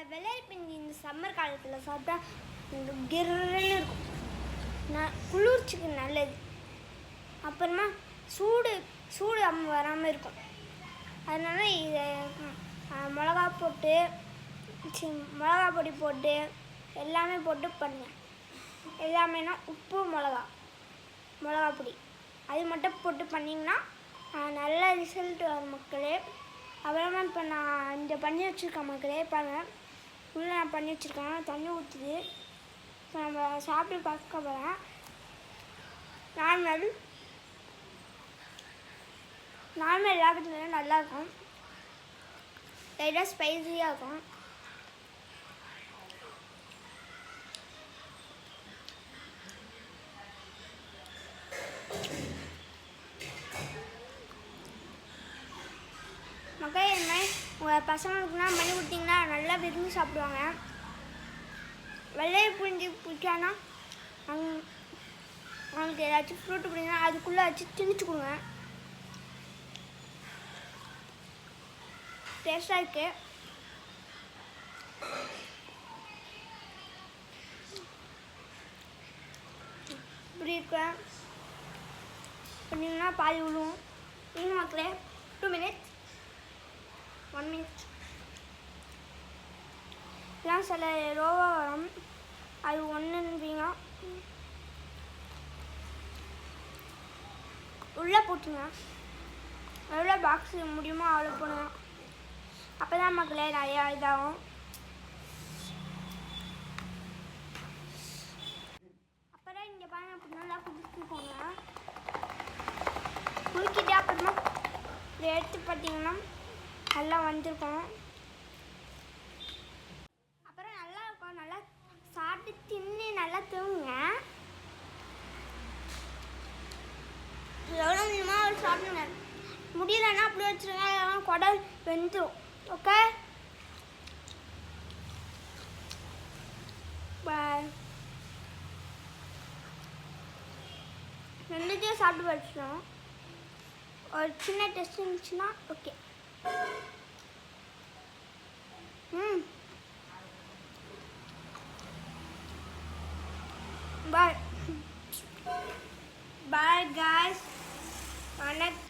வெள்ளரி பிஞ்சு இந்த சம்மர் காலத்தில் சாப்பிட்டா கிர்ன்னு இருக்கும். குளிர்ச்சிக்கு நல்லது. அப்புறமா சூடு வராமல் இருக்கும். அதனால இதை மிளகா பொடி போட்டு எல்லாமே போட்டு பண்ணுவேன். எல்லாமேனா உப்பு மிளகா பொடி அது மட்டும் போட்டு பண்ணிங்கன்னா நல்ல ரிசல்ட் வரும் மக்களே. அப்புறமா இப்போ நான் இந்த பண்ணி வச்சுருக்கேன் மக்களே. பாருங்கள், உள்ளே நான் பண்ணி வச்சுருக்கேன். தண்ணி ஊற்றுது. இப்போ நம்ம சாப்பிட்டு பார்க்க போகிறேன். நார்மல் எல்லாத்துலேயும் நல்லாயிருக்கும். லைட்டாக ஸ்பைஸியாக இருக்கும். மக்களே, இந்த மாதிரி உங்கள் பசங்களுக்குலாம் பண்ணி கொடுத்தீங்கன்னா நல்லா விரும்பி சாப்பிடுவாங்க. வெள்ளை புரிஞ்சு பிடிக்கானா அவங்களுக்கு ஏதாச்சும் ஃப்ரூட்டு பிடிங்கன்னா அதுக்குள்ளே வச்சு திணிச்சு கொடுங்க. டேஸ்டாக இருக்கு. இப்படி இருக்கேன் பண்ணிங்கன்னா பாதி விழுவும். இன்னும் மக்களே 2 minutes 1 minute இதெல்லாம் சில ரோவாக வரும். அது ஒன்றுன்றீங்க உள்ளே போட்டுங்க. எவ்வளோ பாக்ஸ் முடியுமோ அவ்வளோ போடுங்க. அப்போ தான் மக்களே நிறையா இதாகும். அப்புறம் இங்கே பாருங்க, அப்படி நல்லா குடிச்சுக்கோங்க. குளிக்கிட்டே அப்புறமா இதை எடுத்து பார்த்தீங்கன்னா நல்லா வந்திருக்கும். அப்புறம் நல்லா இருக்கும். நல்லா சாப்பிட்டு தின்னு நல்லா தூங்குங்க. எவ்வளோ முடியுமோ அவ்வளோ சாப்பிடுங்க. முடியலன்னா அப்படி வச்சுருங்க. அதெல்லாம் குடல் வெந்துடும். ஓகே, பாய். ரெண்டுத்தையும் சாப்பிட்டு வச்சிட்டோம். ஒரு சின்ன டெஸ்ட் இருந்துச்சுன்னா ஓகே. பாய் பாய் காய்ஸ். வணக்கம்.